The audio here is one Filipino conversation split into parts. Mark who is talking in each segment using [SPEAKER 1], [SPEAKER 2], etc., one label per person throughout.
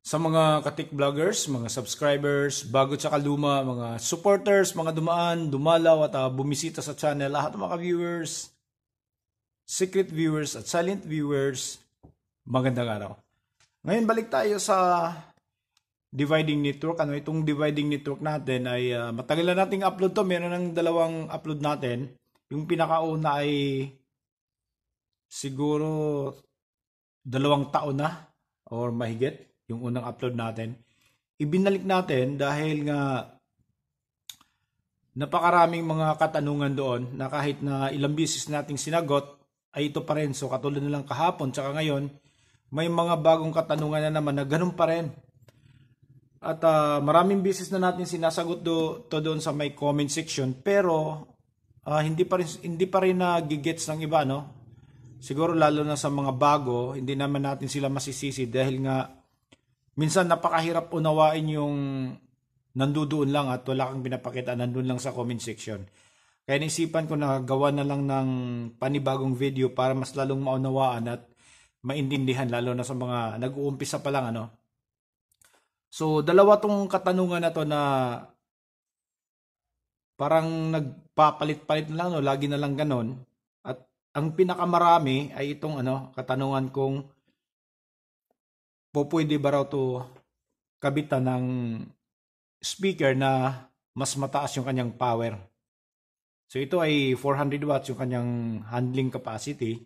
[SPEAKER 1] Sa mga katik vloggers, mga subscribers, bago tsaka luma, mga supporters, mga dumaan, dumalaw at bumisita sa channel, lahat ng mga viewers, secret viewers at silent viewers, magandang araw. Ngayon balik tayo sa dividing network. Itong dividing network natin ay matagal na nating upload to. Meron ng dalawang upload natin. Yung pinakauna ay siguro 2 taon na or mahigit yung unang upload natin. Ibinalik natin dahil nga napakaraming mga katanungan doon na kahit na ilang beses nating sinagot ay ito pa rin. So katulad na lang kahapon tsaka ngayon, may mga bagong katanungan na naman na ganun pa rin. At maraming beses na natin sinasagot to doon sa may comment section, pero hindi pa rin nagigets ng iba, no? Siguro lalo na sa mga bago, hindi naman natin sila masisisi dahil nga minsan napakahirap unawain yung nandoon lang at wala kang pinapakita, nandun lang sa comment section. Kaya naisipan ko na gawa na lang ng panibagong video para mas lalong maunawaan at maintindihan lalo na sa mga nag-uumpisa pa lang, ano. So, dalawa tong katanungan na to na parang nagpapalit-palit na lang, no? Lagi na lang ganon. At ang pinakamarami ay itong katanungan kung pwede ba raw to kabitan ng speaker na mas mataas yung kanyang power. So, ito ay 400 watts yung kanyang handling capacity.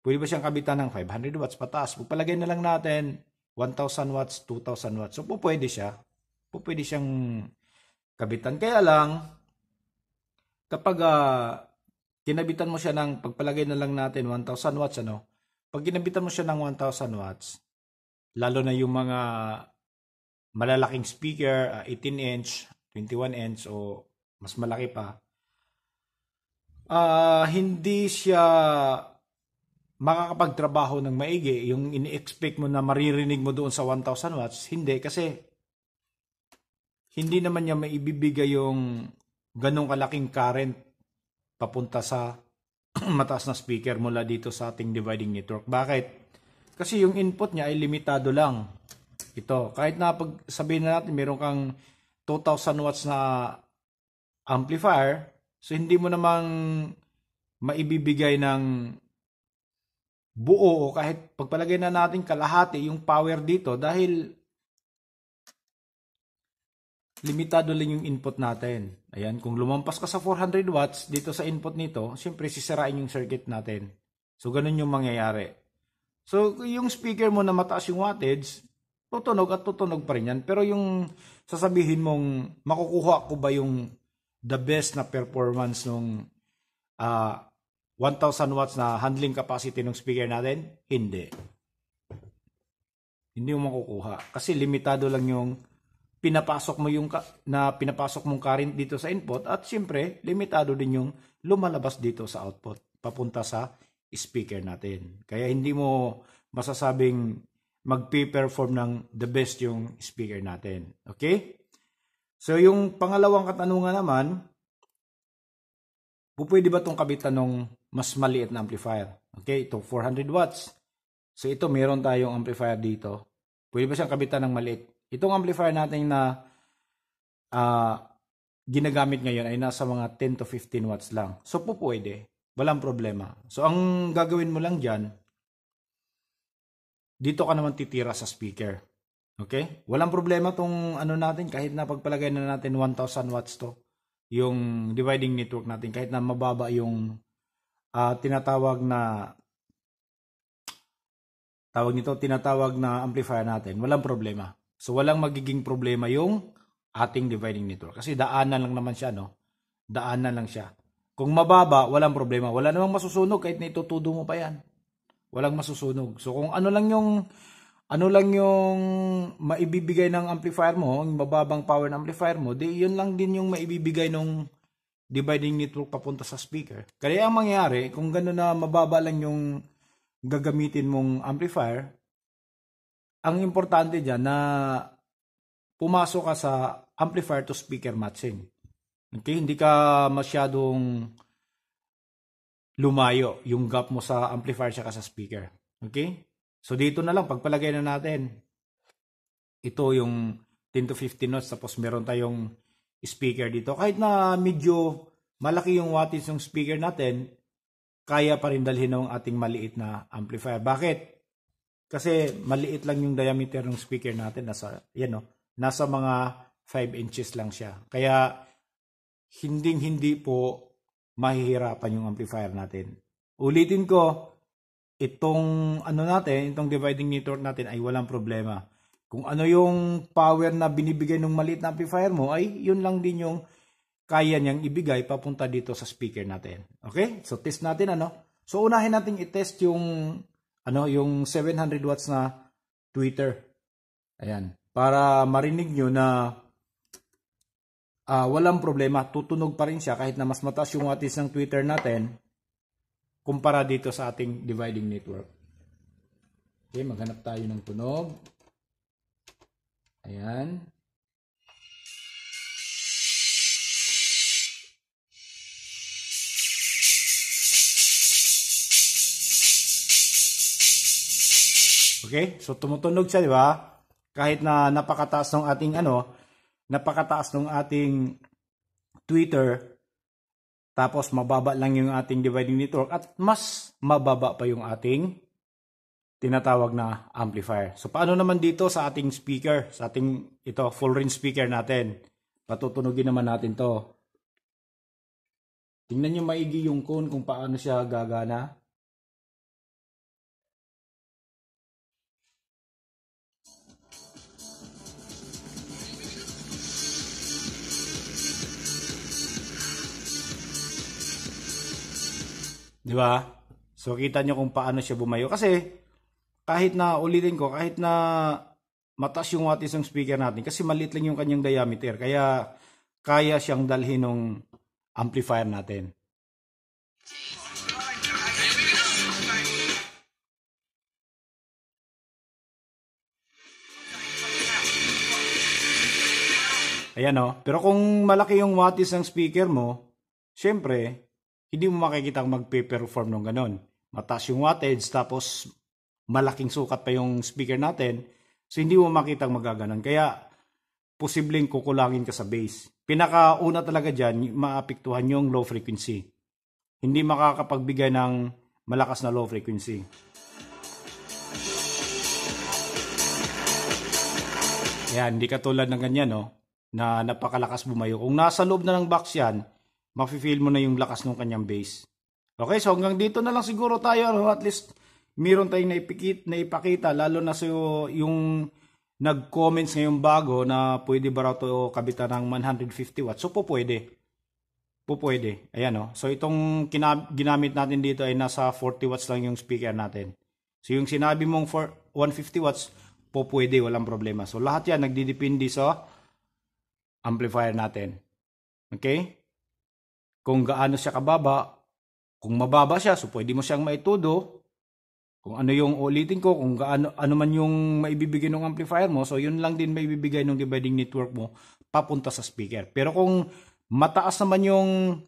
[SPEAKER 1] Pwede ba siyang kabitan ng 500 watts pataas? Pagpalagay na lang natin 1,000 watts, 2,000 watts. So, pwede siya. Pwede siyang kabitan. Kaya lang, kapag kinabitan mo siya ng, pagpalagay na lang natin 1,000 watts, pag kinabitan mo siya ng 1,000 watts, lalo na yung mga malalaking speaker, 18-inch, 21-inch, o mas malaki pa, hindi siya makakapagtrabaho ng maigi. Yung ini-expect mo na maririnig mo doon sa 1,000 watts, hindi. Kasi hindi naman niya maibibigay yung ganong kalaking current papunta sa mataas na speaker mula dito sa ating dividing network. Bakit? Kasi yung input niya ay limitado lang. Ito, kahit na pag sabihin na natin meron kang 2,000 watts na amplifier, so hindi mo namang maibibigay ng buo o kahit pagpalagay na natin kalahati yung power dito dahil limitado lang yung input natin. Ayan, kung lumampas ka sa 400 watts dito sa input nito, siyempre sisirain yung circuit natin. So, ganun yung mangyayari. So, yung speaker mo na mataas yung wattage, tutunog at tutunog pa rin yan. Pero yung sasabihin mong makukuha ko ba yung the best na performance nung 1,000 watts na handling capacity ng speaker natin? Hindi. Hindi mo makukuha. Kasi limitado lang yung pinapasok mong current dito sa input at siyempre, limitado din yung lumalabas dito sa output papunta sa speaker natin. Kaya hindi mo masasabing magpe-perform ng the best yung speaker natin. Okay? So, yung pangalawang katanungan naman, pwede ba itong kabitan ng mas maliit na amplifier? Okay, ito 400 watts. So, ito meron tayong amplifier dito. Pwede ba siyang kabitan ng maliit? Itong amplifier natin na ginagamit ngayon ay nasa mga 10 to 15 watts lang. So, pwede. Walang problema. So, ang gagawin mo lang dyan, dito ka naman titira sa speaker. Okay? Walang problema tong natin kahit na pagpalagay na natin 1,000 watts to. Yung dividing network natin kahit na mababa yung tinatawag na amplifier natin. Walang problema. So, walang magiging problema yung ating dividing network. Kasi daanan lang naman siya, no? Daanan lang siya. Kung mababa, walang problema. Wala namang masusunog kahit na itutudo mo pa yan. Walang masusunog. So, kung ano lang yung maibibigay ng amplifier mo, yung mababang power ng amplifier mo, di yun lang din yung maibibigay ng dividing network papunta sa speaker. Kaya ang mangyayari, kung gano'n na mababa lang yung gagamitin mong amplifier, ang importante dyan na pumasok ka sa amplifier to speaker matching. Okay? Hindi ka masyadong lumayo yung gap mo sa amplifier siya sa speaker. Okay? So dito na lang, pagpalagay na natin. ito yung 10 to 15 watts, tapos meron tayong speaker dito. Kahit na medyo malaki yung wattage ng speaker natin, kaya pa rin dalhin ng ating maliit na amplifier. Bakit? Kasi maliit lang yung diameter ng speaker natin. Nasa mga 5 inches lang siya. Kaya hindi po mahihirapan yung amplifier natin. Ulitin ko, itong dividing network natin ay walang problema. Kung ano yung power na binibigay ng maliit na amplifier mo, ay yun lang din yung kaya niyang ibigay papunta dito sa speaker natin. Okay? So test natin So unahin natin i-test yung 700 watts na tweeter. Ayan. Para marinig nyo na walang problema, tutunog pa rin siya kahit na mas mataas yung wattage ng tweeter natin kumpara dito sa ating dividing network. Okay, maghanap tayo ng tunog. Ayan. Okay? So tumutunog siya, di ba? Kahit na napakataas ng ating tweeter, tapos mababa lang yung ating dividing network at mas mababa pa yung ating tinatawag na amplifier. So paano naman dito sa ating speaker, sa ating full range speaker natin? Patutunugin naman natin to. Tingnan nyo maigi yung cone kung paano siya gagana. Di ba? So kita nyo kung paano siya bumayo. Kasi kahit na mataas yung wattage ng speaker natin, kasi maliit lang yung kanyang diameter, kaya kaya siyang dalhin ng amplifier natin. Ayan Pero kung malaki yung wattage ng speaker mo, syempre, hindi mo makikita magpe-perform ng ganon. Mataas yung wattage, tapos malaking sukat pa yung speaker natin, so hindi mo makita magaganon. Kaya posibleng kukulangin ka sa bass. Pinakauna talaga dyan, maapektuhan yung low frequency. Hindi makakapagbigay ng malakas na low frequency. Ayan, hindi katulad ng ganyan na napakalakas bumayo. Kung nasa loob na ng box yan, mafe-feel mo na yung lakas ng kanyang bass. Okay, so hanggang dito na lang siguro tayo. At least meron tayong naipakita, lalo na sa yung nag-comments ngayong bago na pwede ba raw ito kabitan ng 150 watts. So po pwede. Ayan So itong ginamit natin dito ay nasa 40 watts lang yung speaker natin. So yung sinabi mong 150 watts, po pwede, walang problema. So lahat yan nagdidepende sa amplifier natin. Okay? Kung gaano siya kababa, kung mababa siya, so pwede mo siyang maitudo. Kung ano yung ulitin ko, kung ano man yung maibibigay ng amplifier mo, so yun lang din maibibigay ng dividing network mo papunta sa speaker. Pero kung mataas naman yung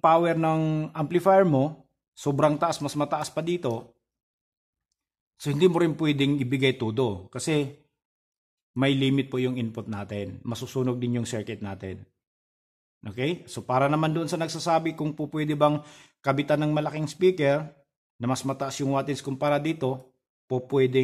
[SPEAKER 1] power ng amplifier mo, sobrang taas, mas mataas pa dito, so hindi mo rin pwedeng ibigay todo kasi may limit po yung input natin. Masusunog din yung circuit natin. Okay? So para naman doon sa nagsasabi kung po pwede bang kabitan ng malaking speaker na mas mataas yung wattage kumpara dito, po pwede